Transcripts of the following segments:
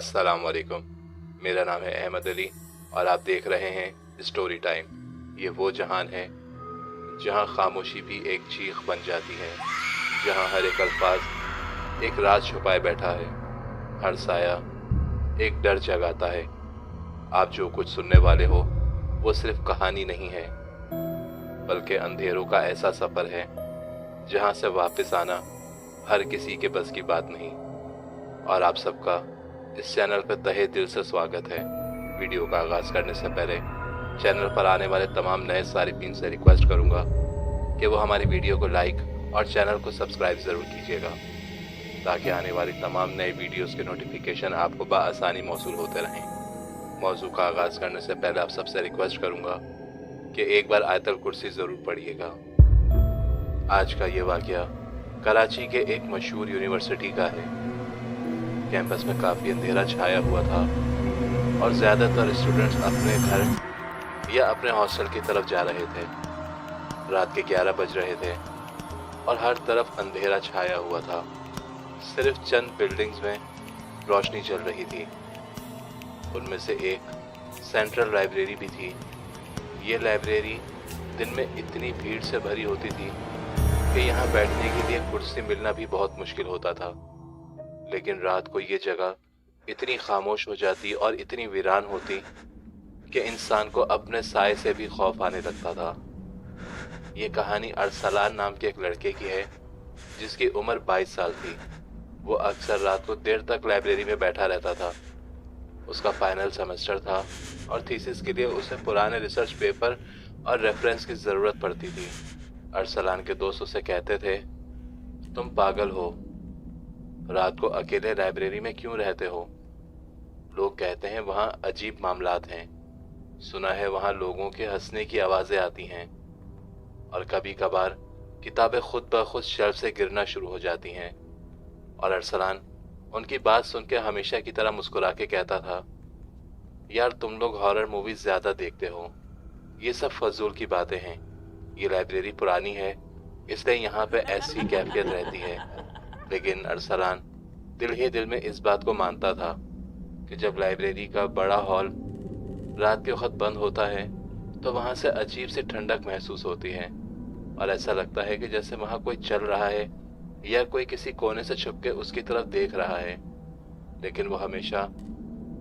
अस्सलाम वालेकुम। मेरा नाम है अहमद अली और आप देख रहे हैं स्टोरी टाइम। ये वो जहान है जहाँ खामोशी भी एक चीख बन जाती है, जहाँ हर एक अल्फाज एक राज छुपाए बैठा है, हर साया एक डर जगाता है। आप जो कुछ सुनने वाले हो वो सिर्फ कहानी नहीं है, बल्कि अंधेरों का ऐसा सफ़र है जहाँ से वापस आना हर किसी के बस की बात नहीं। और आप सबका इस चैनल पर तहे दिल से स्वागत है। वीडियो का आगाज़ करने से पहले चैनल पर आने वाले तमाम नए सारिफीन से रिक्वेस्ट करूंगा कि वो हमारी वीडियो को लाइक और चैनल को सब्सक्राइब ज़रूर कीजिएगा, ताकि आने वाली तमाम नए वीडियोस के नोटिफिकेशन आपको बआसानी मौसूल होते रहें। मौजू का आगाज़ करने से पहले आप सबसे रिक्वेस्ट करूंगा कि एक बार आयतल कुर्सी ज़रूर पढ़िएगा। आज का ये वाक़या कराची के एक मशहूर यूनिवर्सिटी का है। कैंपस में काफ़ी अंधेरा छाया हुआ था और ज़्यादातर स्टूडेंट्स अपने घर या अपने हॉस्टल की तरफ जा रहे थे। रात के 11 बज रहे थे और हर तरफ अंधेरा छाया हुआ था। सिर्फ चंद बिल्डिंग्स में रोशनी चल रही थी। उनमें से एक सेंट्रल लाइब्रेरी भी थी। ये लाइब्रेरी दिन में इतनी भीड़ से भरी होती थी कि यहाँ बैठने के लिए कुर्सी मिलना भी बहुत मुश्किल होता था। लेकिन रात को ये जगह इतनी खामोश हो जाती और इतनी वीरान होती कि इंसान को अपने साए से भी खौफ आने लगता था। ये कहानी अरसलान नाम के एक लड़के की है जिसकी उम्र 22 साल थी। वो अक्सर रात को देर तक लाइब्रेरी में बैठा रहता था। उसका फाइनल सेमेस्टर था और थीसिस के लिए उसे पुराने रिसर्च पेपर और रेफरेंस की ज़रूरत पड़ती थी। अरसलान के दोस्त उसे कहते थे, तुम पागल हो, रात को अकेले लाइब्रेरी में क्यों रहते हो? लोग कहते हैं वहाँ अजीब मामलात हैं। सुना है वहाँ लोगों के हंसने की आवाज़ें आती हैं और कभी कभार किताबें खुद ब खुद शेल्फ से गिरना शुरू हो जाती हैं। और अरसलान उनकी बात सुन के हमेशा की तरह मुस्कुरा के कहता था, यार तुम लोग हॉरर मूवीज़ ज़्यादा देखते हो, ये सब फजूल की बातें हैं। ये लाइब्रेरी पुरानी है इसलिए यहाँ पे ऐसी कैफियत रहती है। लेकिन अरसलान दिल ही दिल में इस बात को मानता था कि जब लाइब्रेरी का बड़ा हॉल रात के वक्त बंद होता है तो वहाँ से अजीब सी ठंडक महसूस होती है और ऐसा लगता है कि जैसे वहाँ कोई चल रहा है या कोई किसी कोने से छुप के उसकी तरफ देख रहा है। लेकिन वो हमेशा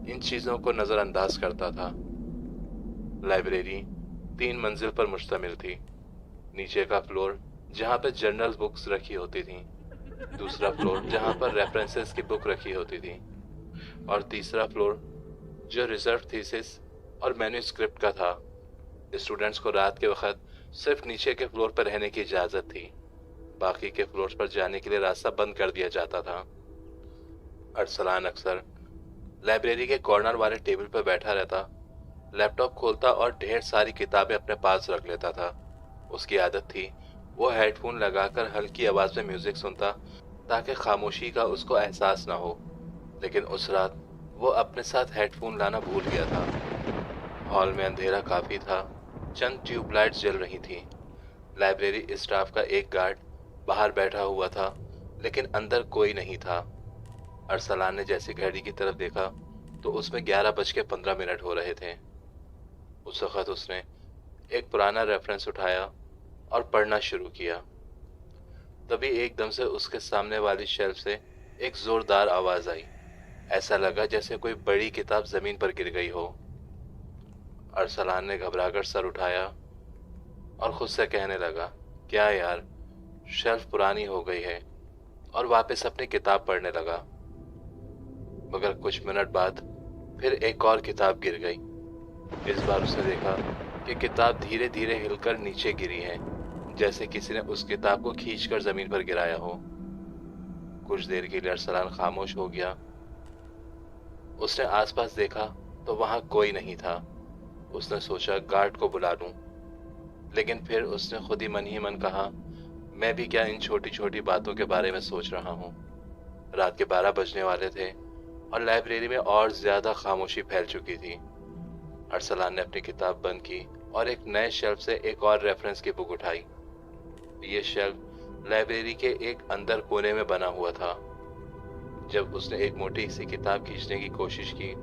इन चीज़ों को नज़रअंदाज करता था। लाइब्रेरी 3 मंजिल पर मुश्तमिल थी। नीचे का फ्लोर जहाँ पे जर्नल बुक्स रखी होती थी, दूसरा फ्लोर जहाँ पर रेफरेंसेस की बुक रखी होती थी और तीसरा फ्लोर जो रिजर्व थीसिस और मैन्यूस्क्रिप्ट का था। स्टूडेंट्स को रात के वक्त सिर्फ नीचे के फ्लोर पर रहने की इजाज़त थी। बाकी के फ्लोर्स पर जाने के लिए रास्ता बंद कर दिया जाता था। अरसलान अक्सर लाइब्रेरी के कॉर्नर वाले टेबल पर बैठा रहता, लैपटॉप खोलता और ढेर सारी किताबें अपने पास रख लेता था। उसकी आदत थी वो हेडफोन लगाकर हल्की आवाज़ में म्यूज़िक सुनता ताकि खामोशी का उसको एहसास ना हो। लेकिन उस रात वो अपने साथ हेडफोन लाना भूल गया था। हॉल में अंधेरा काफ़ी था, चंद ट्यूबलाइट्स जल रही थीं। लाइब्रेरी स्टाफ का एक गार्ड बाहर बैठा हुआ था, लेकिन अंदर कोई नहीं था। अरसलान ने जैसे घड़ी की तरफ देखा तो उसमें 11:15 हो रहे थे। उस वक्त उसने एक पुराना रेफरेंस उठाया और पढ़ना शुरू किया। तभी एकदम से उसके सामने वाली शेल्फ से एक जोरदार आवाज़ आई। ऐसा लगा जैसे कोई बड़ी किताब ज़मीन पर गिर गई हो। अरसलान ने घबराकर सर उठाया और खुद से कहने लगा, क्या यार, शेल्फ पुरानी हो गई है, और वापस अपनी किताब पढ़ने लगा। मगर कुछ मिनट बाद फिर एक और किताब गिर गई। इस बार उसने देखा कि किताब धीरे धीरे हिलकर नीचे गिरी है, जैसे किसी ने उस किताब को खींचकर जमीन पर गिराया हो। कुछ देर के लिए अरसलान खामोश हो गया। उसने आसपास देखा तो वहां कोई नहीं था। उसने सोचा गार्ड को बुला लूं, लेकिन फिर उसने खुद ही मन कहा, मैं भी क्या इन छोटी छोटी बातों के बारे में सोच रहा हूँ। रात के 12 बजने वाले थे और लाइब्रेरी में और ज्यादा खामोशी फैल चुकी थी। अरसलान ने अपनी किताब बंद की और एक नए शेल्फ से एक और रेफरेंस की बुक उठाई। ये शेल्फ लाइब्रेरी के एक अंदर कोने में बना हुआ था। जब उसने एक मोटी सी किताब खींचने की कोशिश की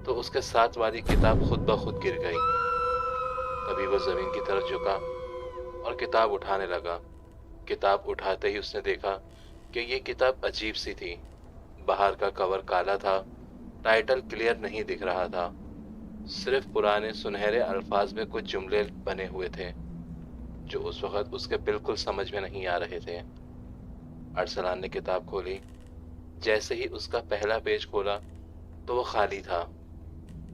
तो उसके साथ वाली किताब खुद ब खुद गिर गई। तभी वो जमीन की तरफ झुका और किताब उठाने लगा। किताब उठाते ही उसने देखा कि ये किताब अजीब सी थी। बाहर का कवर काला था, टाइटल क्लियर नहीं दिख रहा था, सिर्फ पुराने सुनहरे अल्फाज में कुछ जुमले बने हुए थे जो उस वक्त उसके बिल्कुल समझ में नहीं आ रहे थे। अरसलान ने किताब खोली। जैसे ही उसका पहला पेज खोला तो वो खाली था।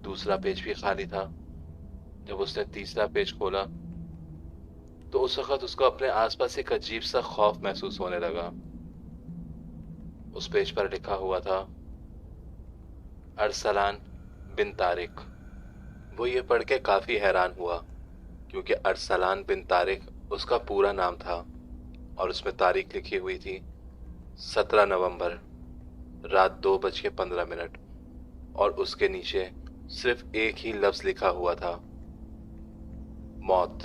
दूसरा पेज भी खाली था। जब उसने तीसरा पेज खोला तो उस वक्त उसको अपने आसपास एक अजीब सा खौफ महसूस होने लगा। उस पेज पर लिखा हुआ था अरसलान बिन तारिक। वो ये पढ़ के काफी हैरान हुआ क्योंकि अरसलान बिन तारिक उसका पूरा नाम था और उसमें तारीख लिखी हुई थी 17 नवंबर रात 2:15 और उसके नीचे सिर्फ एक ही लफ्ज लिखा हुआ था, मौत।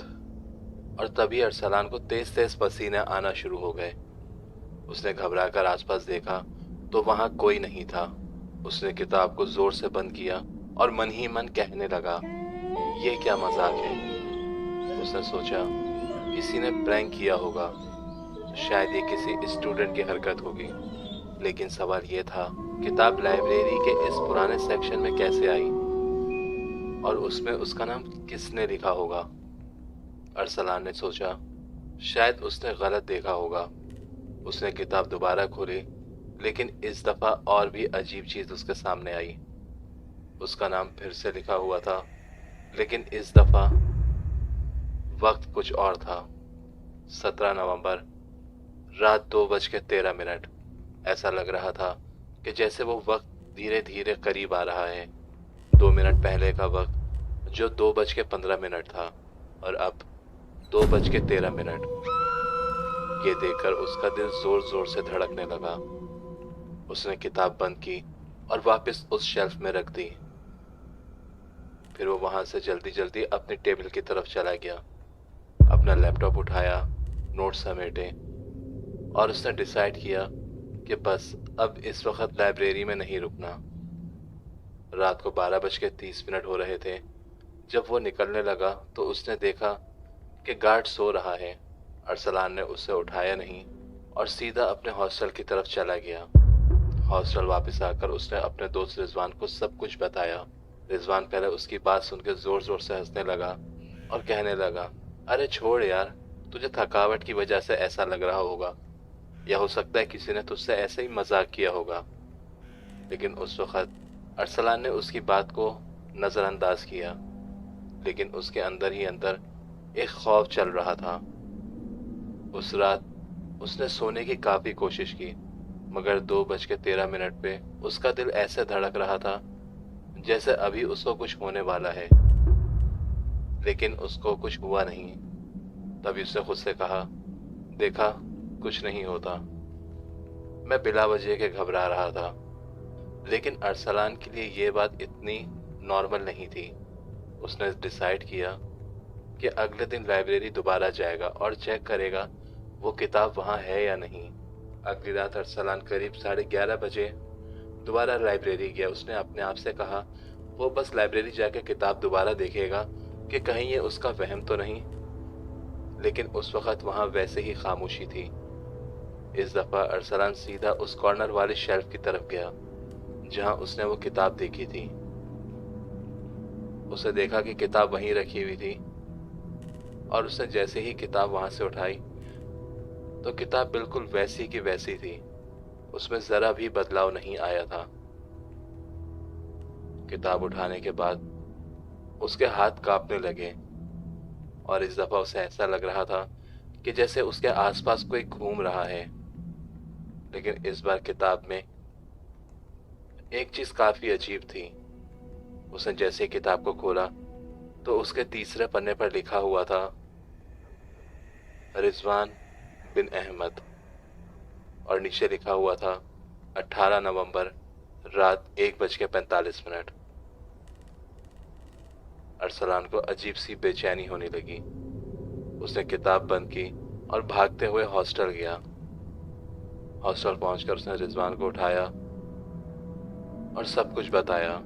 और तभी अरसलान को तेज तेज पसीने आना शुरू हो गए। उसने घबराकर आसपास देखा तो वहां कोई नहीं था। उसने किताब को जोर से बंद किया और मन ही मन कहने लगा, ये क्या मजाक है। उसने सोचा किसी ने प्रैंक किया होगा, शायद ये किसी स्टूडेंट की हरकत होगी। लेकिन सवाल ये था, किताब लाइब्रेरी के इस पुराने सेक्शन में कैसे आई और उसमें उसका नाम किसने लिखा होगा। अरसलान ने सोचा शायद उसने गलत देखा होगा। उसने किताब दोबारा खोली, लेकिन इस दफा और भी अजीब चीज उसके सामने आई। उसका नाम फिर से लिखा हुआ था, लेकिन इस दफा वक्त कुछ और था। 17 नवंबर रात 2:13। ऐसा लग रहा था कि जैसे वो वक्त धीरे धीरे करीब आ रहा है। 2 मिनट पहले का वक्त जो 2:15 था और अब 2:13। ये देखकर उसका दिल जोर जोर से धड़कने लगा। उसने किताब बंद की और वापस उस शेल्फ में रख दी। फिर वो वहां से जल्दी जल्दी अपनी टेबल की तरफ चला गया। अपना लैपटॉप उठाया, नोट्स समेटे और उसने डिसाइड किया कि बस अब इस वक्त लाइब्रेरी में नहीं रुकना। रात को 12:30 हो रहे थे। जब वो निकलने लगा तो उसने देखा कि गार्ड सो रहा है। अरसलान ने उसे उठाया नहीं और सीधा अपने हॉस्टल की तरफ चला गया। हॉस्टल वापस आकर उसने अपने दोस्त रिजवान को सब कुछ बताया। रिजवान पहले उसकी बात सुनकर जोर जोर से हंसने लगा और कहने लगा, अरे छोड़ यार, तुझे थकावट की वजह से ऐसा लग रहा होगा, या हो सकता है किसी ने तुझसे ऐसे ही मजाक किया होगा। लेकिन उस वक्त अरसलान ने उसकी बात को नजरअंदाज किया, लेकिन उसके अंदर ही अंदर एक खौफ चल रहा था। उस रात उसने सोने की काफी कोशिश की, मगर 2:13 पे उसका दिल ऐसे धड़क रहा था जैसे अभी उसको कुछ होने वाला है, लेकिन उसको कुछ हुआ नहीं। तभी उसने खुद से कहा, देखा कुछ नहीं होता। मैं बिला वजह के घबरा रहा था। लेकिन अरसलान के लिए ये बात इतनी नॉर्मल नहीं थी। उसने डिसाइड किया कि अगले दिन लाइब्रेरी दोबारा जाएगा और चेक करेगा वो किताब वहाँ है या नहीं। अगली रात अरसलान करीब 11:30 दोबारा लाइब्रेरी गया। उसने अपने आप से कहा वो बस लाइब्रेरी जाके किताब दोबारा देखेगा कि कहीं ये उसका वहम तो नहीं। लेकिन उस वक्त वहाँ वैसे ही खामोशी थी। इस दफा अरसलान सीधा उस कॉर्नर वाले शेल्फ की तरफ गया जहाँ उसने वो किताब देखी थी। उसे देखा कि किताब वहीं रखी हुई थी और उसने जैसे ही किताब वहां से उठाई तो किताब बिल्कुल वैसी की वैसी थी। उसमें जरा भी बदलाव नहीं आया था। किताब उठाने के बाद उसके हाथ कांपने लगे और इस दफा उसे ऐसा लग रहा था कि जैसे उसके आसपास कोई घूम रहा है। लेकिन इस बार किताब में एक चीज काफी अजीब थी। उसने जैसे किताब को खोला तो उसके तीसरे पन्ने पर लिखा हुआ था रिजवान बिन अहमद और नीचे लिखा हुआ था 18 नवंबर रात 1:45। अरसलान को अजीब सी बेचैनी होने लगी। उसने किताब बंद की और भागते हुए हॉस्टल गया। हॉस्टल पहुंचकर उसने रिजवान को उठाया और सब कुछ बताया।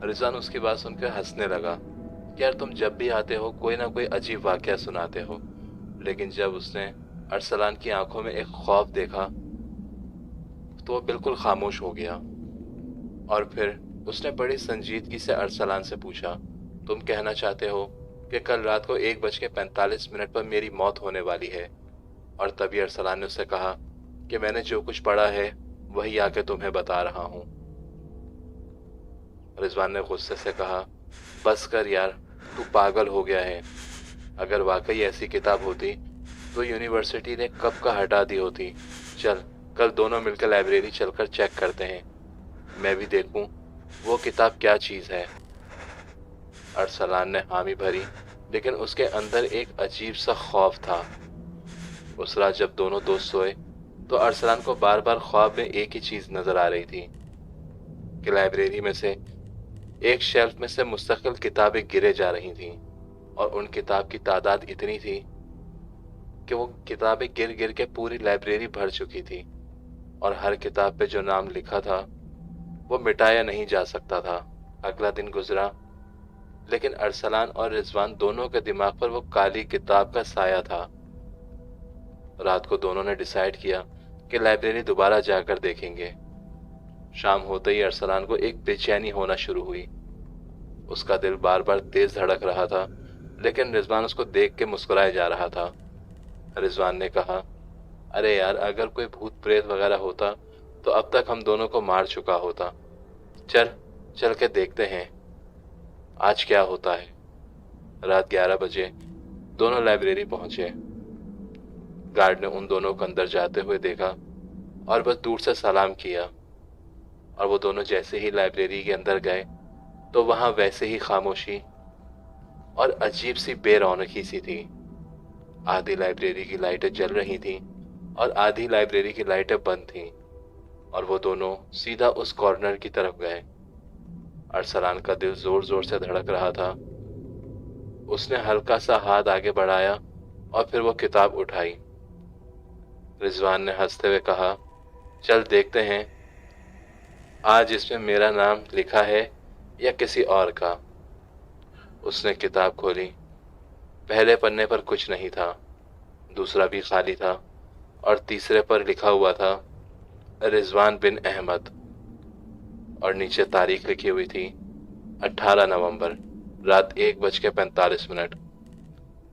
रिजवान उसकी बात सुनकर हंसने लगा कि यार तुम जब भी आते हो कोई ना कोई अजीब वाकया सुनाते हो। लेकिन जब उसने अरसलान की आंखों में एक खौफ देखा तो वो बिल्कुल खामोश हो गया। और फिर उसने बड़ी संजीदगी से अरसलान से पूछा, तुम कहना चाहते हो कि कल रात को 1:45 पर मेरी मौत होने वाली है? और तभी अरसलान ने उससे कहा कि मैंने जो कुछ पढ़ा है वही आके तुम्हें बता रहा हूं। रिजवान ने गुस्से से कहा, बस कर यार, तू पागल हो गया है। अगर वाकई ऐसी किताब होती तो यूनिवर्सिटी ने कब का हटा दी होती। चल कल दोनों मिलकर लाइब्रेरी चलकर चेक करते हैं, मैं भी देखूं वो किताब क्या चीज है। अरसलान ने हामी भरी, लेकिन उसके अंदर एक अजीब सा खौफ था। उस रात जब दोनों दोस्त सोए तो अरसलान को बार बार ख्वाब में एक ही चीज नजर आ रही थी कि लाइब्रेरी में से एक शेल्फ में से मुस्तकिल किताबें गिरे जा रही थीं और उन किताब की तादाद इतनी थी कि वो किताबें गिर गिर के पूरी लाइब्रेरी भर चुकी थी और हर किताब पे जो नाम लिखा था वो मिटाया नहीं जा सकता था। अगला दिन गुजरा, लेकिन अरसलान और रिजवान दोनों के दिमाग पर वो काली किताब का साया था। रात को दोनों ने डिसाइड किया कि लाइब्रेरी दोबारा जाकर देखेंगे। शाम होते ही अरसलान को एक बेचैनी होना शुरू हुई। उसका दिल बार बार तेज धड़क रहा था, लेकिन रिजवान उसको देख के मुस्कुराए जा रहा था। रिजवान ने कहा, अरे यार, अगर कोई भूत प्रेत वगैरह होता तो अब तक हम दोनों को मार चुका होता। चल के देखते हैं आज क्या होता है। रात 11 बजे दोनों लाइब्रेरी पहुंचे। गार्ड ने उन दोनों को अंदर जाते हुए देखा और बस दूर से सलाम किया, और वो दोनों जैसे ही लाइब्रेरी के अंदर गए तो वहां वैसे ही खामोशी और अजीब सी बेरौनकी सी थी। आधी लाइब्रेरी की लाइटें जल रही थीं और आधी लाइब्रेरी की लाइटें बंद थीं, और वो दोनों सीधा उस कॉर्नर की तरफ गए। अरसलान का दिल जोर जोर से धड़क रहा था। उसने हल्का सा हाथ आगे बढ़ाया और फिर वो किताब उठाई। रिजवान ने हंसते हुए कहा, चल देखते हैं आज इसमें मेरा नाम लिखा है या किसी और का। उसने किताब खोली। पहले पन्ने पर कुछ नहीं था, दूसरा भी खाली था और तीसरे पर लिखा हुआ था रिजवान बिन अहमद, और नीचे तारीख लिखी हुई थी 18 नवंबर रात 1:45।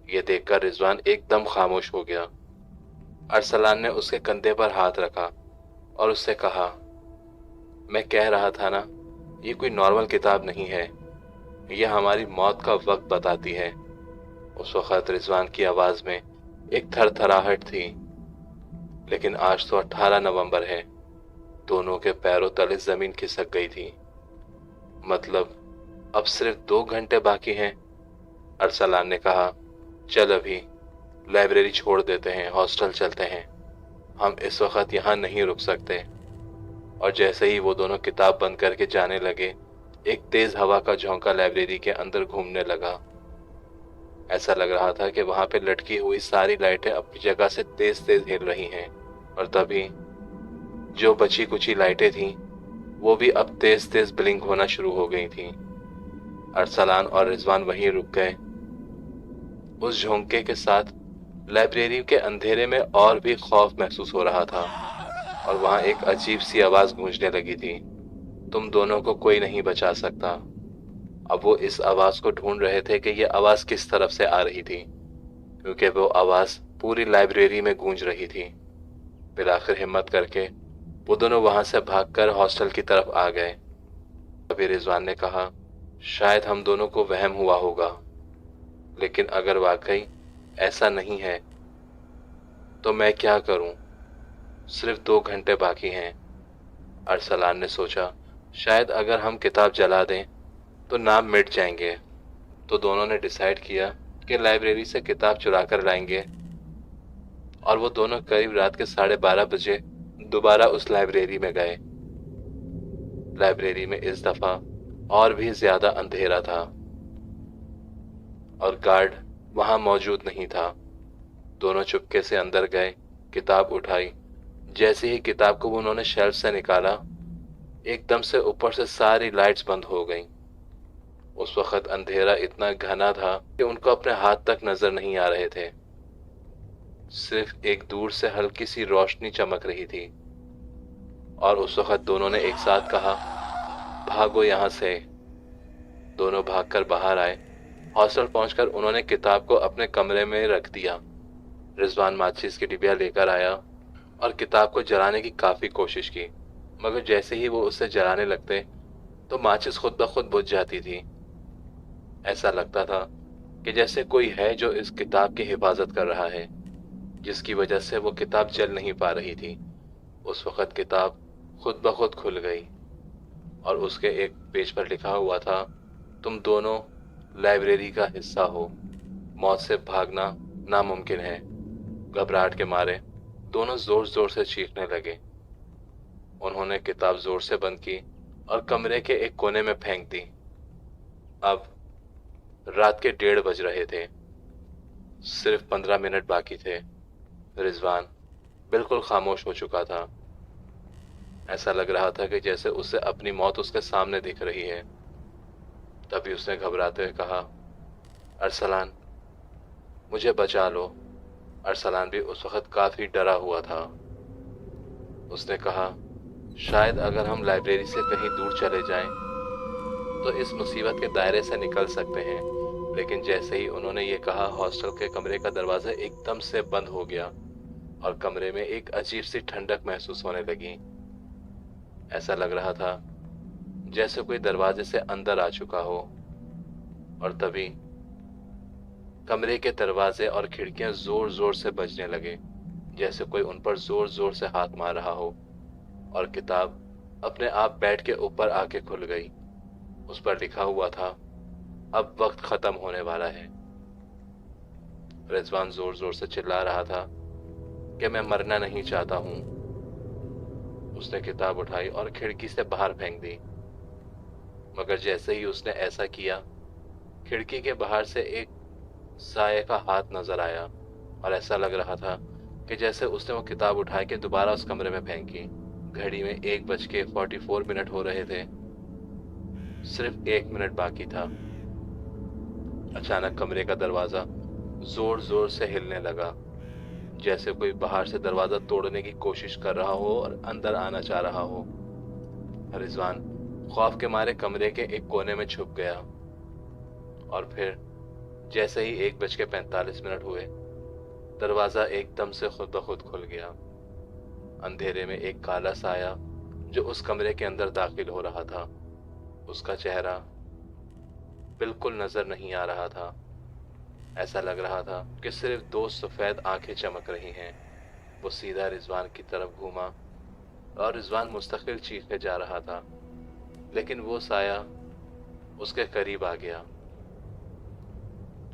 ये देखकर रिजवान एकदम खामोश हो गया। अरसलान ने उसके कंधे पर हाथ रखा और उससे कहा, मैं कह रहा था ना, ये कोई नॉर्मल किताब नहीं है, ये हमारी मौत का वक्त बताती है। उस वक्त रिजवान की आवाज में एक थरथराहट थी। लेकिन आज तो 18 नवंबर है। दोनों के पैरों तले जमीन खिसक गई थी। मतलब अब सिर्फ 2 घंटे बाकी हैं। अरसलान ने कहा, चल अभी लाइब्रेरी छोड़ देते हैं, हॉस्टल चलते हैं, हम इस वक्त यहाँ नहीं रुक सकते। और जैसे ही वो दोनों किताब बंद करके जाने लगे, एक तेज हवा का झोंका लाइब्रेरी के अंदर घूमने लगा। ऐसा लग रहा था कि वहां पे लटकी हुई सारी लाइटें अपनी जगह से तेज तेज हिल रही हैं। और तभी जो बची कुची लाइटें थीं वो भी अब तेज तेज ब्लिंक होना शुरू हो गई थीं। अरसलान और रिजवान वहीं रुक गए। उस झोंके के साथ लाइब्रेरी के अंधेरे में और भी खौफ महसूस हो रहा था, और वहां एक अजीब सी आवाज गूंजने लगी थी, तुम दोनों को कोई नहीं बचा सकता। अब वो इस आवाज को ढूंढ रहे थे कि ये आवाज किस तरफ से आ रही थी, क्योंकि वो आवाज पूरी लाइब्रेरी में गूंज रही थी। फिर आखिर हिम्मत करके वो दोनों वहां से भागकर हॉस्टल की तरफ आ गए। तभी रिजवान ने कहा, शायद हम दोनों को वहम हुआ होगा, लेकिन अगर वाकई ऐसा नहीं है तो मैं क्या करूं? सिर्फ 2 घंटे बाकी हैं। अरसलान ने सोचा, शायद अगर हम किताब जला दें तो नाम मिट जाएंगे। तो दोनों ने डिसाइड किया कि लाइब्रेरी से किताब चुरा कर लाएंगे, और वो दोनों करीब रात के 12:30 बजे दोबारा उस लाइब्रेरी में गए। लाइब्रेरी में इस दफा और भी ज्यादा अंधेरा था और गार्ड वहां मौजूद नहीं था। दोनों चुपके से अंदर गए, किताब उठाई, जैसे ही किताब को उन्होंने शेल्फ से निकाला, एकदम से ऊपर से सारी लाइट्स बंद हो गईं। उस वक्त अंधेरा इतना घना था कि उनको अपने हाथ तक नजर नहीं आ रहे थे। सिर्फ एक दूर से हल्की सी रोशनी चमक रही थी। और उस वक्त दोनों ने एक साथ कहा, भागो यहाँ से। दोनों भागकर बाहर आए। हॉस्टल पहुंचकर उन्होंने किताब को अपने कमरे में रख दिया। रिजवान माचिस की डिबिया लेकर आया और किताब को जलाने की काफी कोशिश की, मगर जैसे ही वो उसे जलाने लगते तो माचिस खुद ब खुद बुझ जाती थी। ऐसा लगता था कि जैसे कोई है जो इस किताब की हिफाजत कर रहा है, जिसकी वजह से वो किताब जल नहीं पा रही थी। उस वक्त किताब खुद ब खुद खुल गई और उसके एक पेज पर लिखा हुआ था, तुम दोनों लाइब्रेरी का हिस्सा हो, मौत से भागना नामुमकिन है। घबराहट के मारे दोनों जोर जोर से चीखने लगे। उन्होंने किताब जोर से बंद की और कमरे के एक कोने में फेंक दी। अब रात के 1:30 बज रहे थे। सिर्फ 15 मिनट बाकी थे। रिजवान बिल्कुल खामोश हो चुका था। ऐसा लग रहा था कि जैसे उसे अपनी मौत उसके सामने दिख रही है। तभी उसने घबराते हुए कहा, अरसलान, मुझे बचा लो। अरसलान भी उस वक्त काफी डरा हुआ था। उसने कहा, शायद अगर हम लाइब्रेरी से कहीं दूर चले जाएं तो इस मुसीबत के दायरे से निकल सकते हैं। लेकिन जैसे ही उन्होंने ये कहा, हॉस्टल के कमरे का दरवाजा एकदम से बंद हो गया और कमरे में एक अजीब सी ठंडक महसूस होने लगी। ऐसा लग रहा था जैसे कोई दरवाजे से अंदर आ चुका हो। और तभी कमरे के दरवाजे और खिड़कियां जोर जोर से बजने लगे, जैसे कोई उन पर जोर जोर से हाथ मार रहा हो। और किताब अपने आप बेड के ऊपर आके खुल गई। उस पर लिखा हुआ था, अब वक्त खत्म होने वाला है। रिजवान जोर जोर से चिल्ला रहा था कि मैं मरना नहीं चाहता हूं। उसने किताब उठाई और खिड़की से बाहर फेंक दी, मगर जैसे ही उसने ऐसा किया, खिड़की के बाहर से एक साये का हाथ नजर आया और ऐसा लग रहा था कि जैसे उसने वो किताब उठा के दोबारा उस कमरे में फेंकी। घड़ी में 1:44 हो रहे थे। सिर्फ 1 मिनट बाकी था। अचानक कमरे का दरवाजा जोर जोर से हिलने लगा, जैसे कोई बाहर से दरवाजा तोड़ने की कोशिश कर रहा हो और अंदर आना चाह रहा हो। रिजवान खौफ के मारे कमरे के एक कोने में छुप गया। और फिर जैसे ही 1:45 हुए, दरवाजा एकदम से खुद ब खुद खुल गया। अंधेरे में एक काला साया जो उस कमरे के अंदर दाखिल हो रहा था। उसका चेहरा बिल्कुल नजर नहीं आ रहा था। ऐसा लग रहा था कि सिर्फ 2 सफेद आंखें चमक रही हैं। वो सीधा रिजवान की तरफ घूमा और रिजवान मुस्तकिल चीखे जा रहा था, लेकिन वो साया उसके करीब आ गया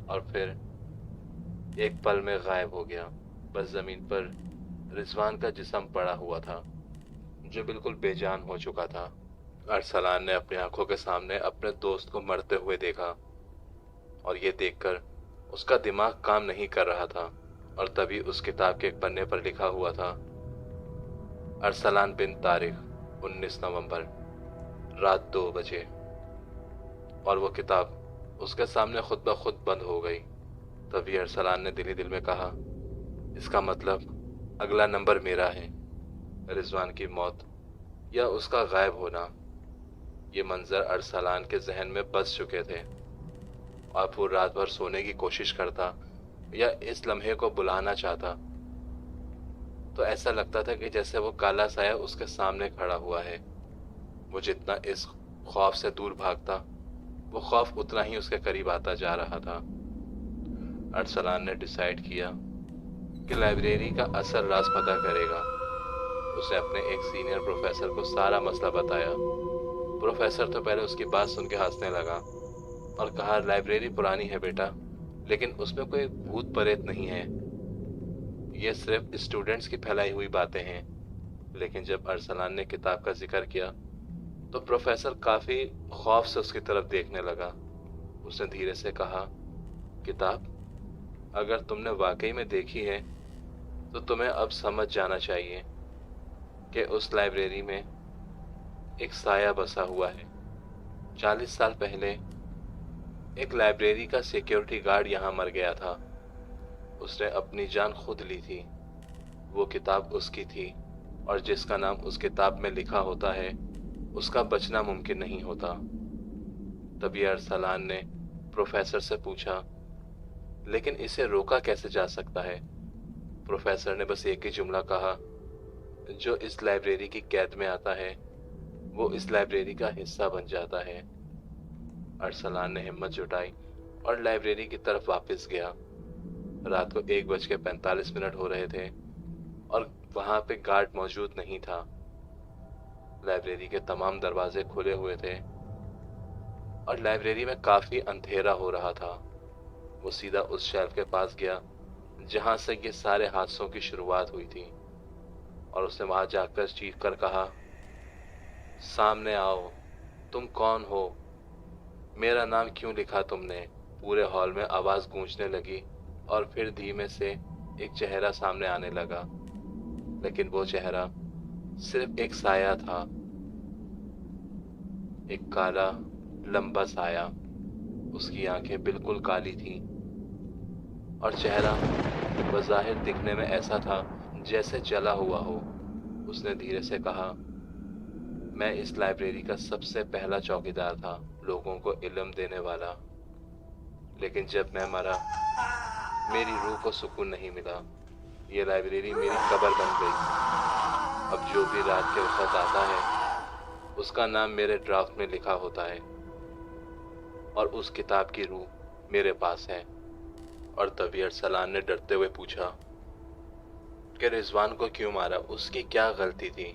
और फिर एक पल में गायब हो गया। बस जमीन पर रिजवान का जिस्म पड़ा हुआ था, जो बिल्कुल बेजान हो चुका था। अरसलान ने अपनी आंखों के सामने अपने दोस्त को मरते हुए देखा और ये देखकर उसका दिमाग काम नहीं कर रहा था। और तभी उस किताब के एक पन्ने पर लिखा हुआ था, अरसलान बिन तारिक, 19 नवंबर, रात 2 बजे। और वो किताब उसके सामने खुद ब खुद बंद हो गई। तभी अरसलान ने दिल ही दिल में कहा, इसका मतलब अगला नंबर मेरा है। रिजवान की मौत या उसका गायब होना, ये मंजर अरसलान के जहन में बस चुके थे। और वो रात भर सोने की कोशिश करता या इस लम्हे को बुलाना चाहता तो ऐसा लगता था कि जैसे वो काला साया उसके सामने खड़ा हुआ है। वो जितना इस खौफ से दूर भागता, वो खौफ उतना ही उसके करीब आता जा रहा था। अरसलान ने डिसाइड किया कि लाइब्रेरी का असल राज पता करेगा। उसने अपने एक सीनियर प्रोफेसर को सारा मसला बताया। प्रोफेसर तो पहले उसकी बात सुन के हंसने लगा और कहा, लाइब्रेरी पुरानी है बेटा, लेकिन उसमें कोई भूत प्रेत नहीं है। ये सिर्फ स्टूडेंट्स की फैलाई हुई बातें हैं। लेकिन जब अरसलान ने किताब का जिक्र किया तो प्रोफेसर काफी खौफ से उसकी तरफ देखने लगा। उसने धीरे से कहा, किताब अगर तुमने वाकई में देखी है तो तुम्हें अब समझ जाना चाहिए कि उस लाइब्रेरी में एक साया बसा हुआ है। 40 साल पहले एक लाइब्रेरी का सिक्योरिटी गार्ड यहाँ मर गया था। उसने अपनी जान खुद ली थी। वो किताब उसकी थी और जिसका नाम उस किताब में लिखा होता है उसका बचना मुमकिन नहीं होता। तभी अरसलान ने प्रोफेसर से पूछा, लेकिन इसे रोका कैसे जा सकता है? प्रोफेसर ने बस एक ही जुमला कहा, जो इस लाइब्रेरी की कैद में आता है वो इस लाइब्रेरी का हिस्सा बन जाता है। अरसलान ने हिम्मत जुटाई और लाइब्रेरी की तरफ वापस गया। रात को 1:45 हो रहे थे और वहां पे गार्ड मौजूद नहीं था। लाइब्रेरी के तमाम दरवाजे खुले हुए थे और लाइब्रेरी में काफी अंधेरा हो रहा था। वो सीधा उस शेल्फ के पास गया जहां से ये सारे हादसों की शुरुआत हुई थी और उसने वहां जाकर चीख कर कहा, सामने आओ, तुम कौन हो? मेरा नाम क्यों लिखा तुमने? पूरे हॉल में आवाज गूंजने लगी और फिर धीमे से एक चेहरा सामने आने लगा, लेकिन वो चेहरा सिर्फ एक साया था, एक काला लंबा साया। उसकी आंखें बिल्कुल काली थीं और चेहरा बज़ाहिर दिखने में ऐसा था जैसे जला हुआ हो। उसने धीरे से कहा, मैं इस लाइब्रेरी का सबसे पहला चौकीदार था, लोगों को इल्म देने वाला। लेकिन जब मैं मरा मेरी रूह को सुकून नहीं मिला। ये लाइब्रेरी मेरी कब्र बन गई। अब जो भी रात के वक्त आता है उसका नाम मेरे ड्राफ्ट में लिखा होता है और उस किताब की रूह मेरे पास है। और तभी अरसलान ने डरते हुए पूछा कि रिजवान को क्यों मारा? उसकी क्या गलती थी?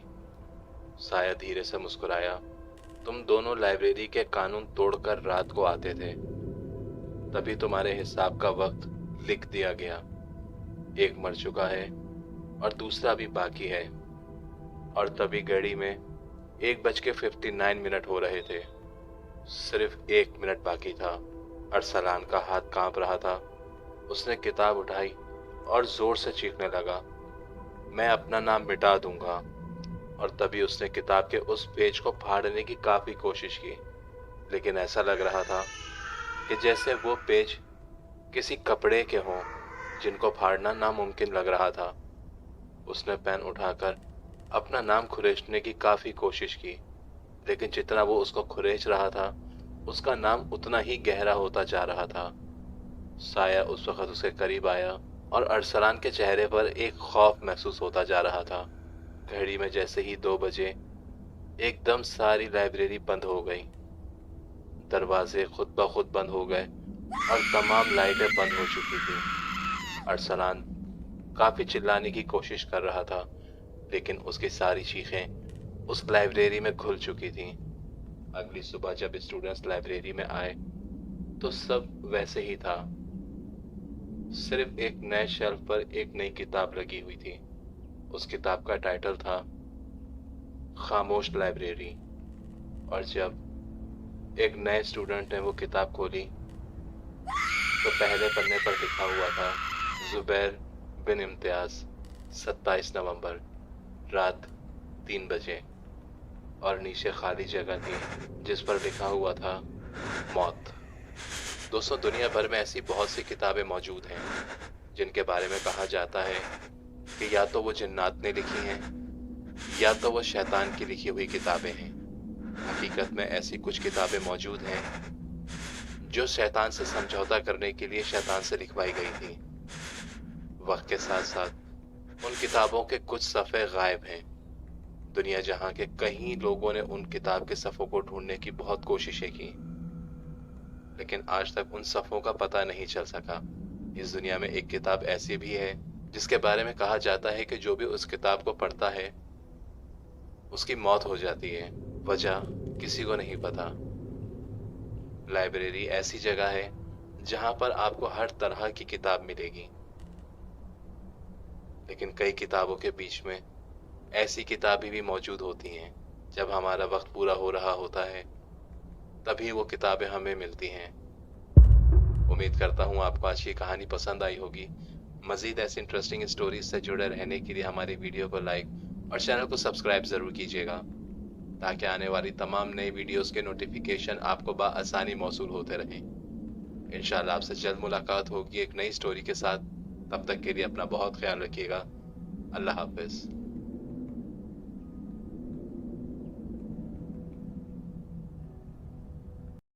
साया धीरे से मुस्कुराया, तुम दोनों लाइब्रेरी के कानून तोड़कर रात को आते थे, तभी तुम्हारे हिसाब का वक्त लिख दिया गया। एक मर चुका है और दूसरा भी बाकी है। और तभी घड़ी में 1:59 हो रहे थे। सिर्फ 1 मिनट बाकी था। अरसलान का हाथ कांप रहा था। उसने किताब उठाई और जोर से चीखने लगा, मैं अपना नाम मिटा दूंगा। और तभी उसने किताब के उस पेज को फाड़ने की काफी कोशिश की, लेकिन ऐसा लग रहा था कि जैसे वो पेज किसी कपड़े के हों जिनको फाड़ना नामुमकिन लग रहा था। उसने पेन उठाकर अपना नाम खुरेचने की काफी कोशिश की, लेकिन जितना वो उसको खुरेच रहा था उसका नाम उतना ही गहरा होता जा रहा था। साया उस वक्त उसके करीब आया और अरसलान के चेहरे पर एक खौफ महसूस होता जा रहा था। घड़ी में जैसे ही 2 बजे एकदम सारी लाइब्रेरी बंद हो गई। दरवाजे खुद ब खुद बंद हो गए और तमाम लाइटें बंद हो चुकी थी। अरसलान काफी चिल्लाने की कोशिश कर रहा था, लेकिन उसकी सारी चीखें उस लाइब्रेरी में घुल चुकी थीं। अगली सुबह जब स्टूडेंट्स लाइब्रेरी में आए तो सब वैसे ही था। सिर्फ एक नए शेल्फ पर एक नई किताब लगी हुई थी। उस किताब का टाइटल था खामोश लाइब्रेरी। और जब एक नए स्टूडेंट ने वो किताब खोली तो पहले पन्ने पर लिखा हुआ था, जुबैर बिन इम्तियाज, 27 नवंबर, रात 3 बजे। और नीचे खाली जगह थी जिस पर लिखा हुआ था मौत। दोस्तों, दुनिया भर में ऐसी बहुत सी किताबें मौजूद हैं जिनके बारे में कहा जाता है कि या तो वो जिन्नात ने लिखी हैं या तो वो शैतान की लिखी हुई किताबें हैं। हकीकत में ऐसी कुछ किताबें मौजूद हैं जो शैतान से समझौता करने के लिए शैतान से लिखवाई गई थी। वक्त के साथ साथ उन किताबों के कुछ सफ़े गायब हैं। दुनिया जहां के कई लोगों ने उन किताब के सफ़ों को ढूंढने की बहुत कोशिशें की, लेकिन आज तक उन सफ़ों का पता नहीं चल सका। इस दुनिया में एक किताब ऐसी भी है जिसके बारे में कहा जाता है कि जो भी उस किताब को पढ़ता है उसकी मौत हो जाती है। वजह किसी को नहीं पता। लाइब्रेरी ऐसी जगह है जहां पर आपको हर तरह की किताब मिलेगी, लेकिन कई किताबों के बीच में ऐसी किताबें भी मौजूद होती हैं। जब हमारा वक्त पूरा हो रहा होता है तभी वो किताबें हमें मिलती हैं। उम्मीद करता हूँ आपको आज की कहानी पसंद आई होगी। मज़ीद ऐसी इंटरेस्टिंग स्टोरीज से जुड़े रहने के लिए हमारी वीडियो को लाइक اور چینل کو سبسکرائب ضرور کیجیے گا تاکہ آنے والی تمام نئی ویڈیوز کے نوٹیفیکیشن آپ کو بآسانی موصول ہوتے رہیں۔ انشاءاللہ آپ سے جلد ملاقات ہوگی ایک نئی سٹوری کے ساتھ۔ تب تک کے لیے اپنا بہت خیال رکھیے گا۔ اللہ حافظ۔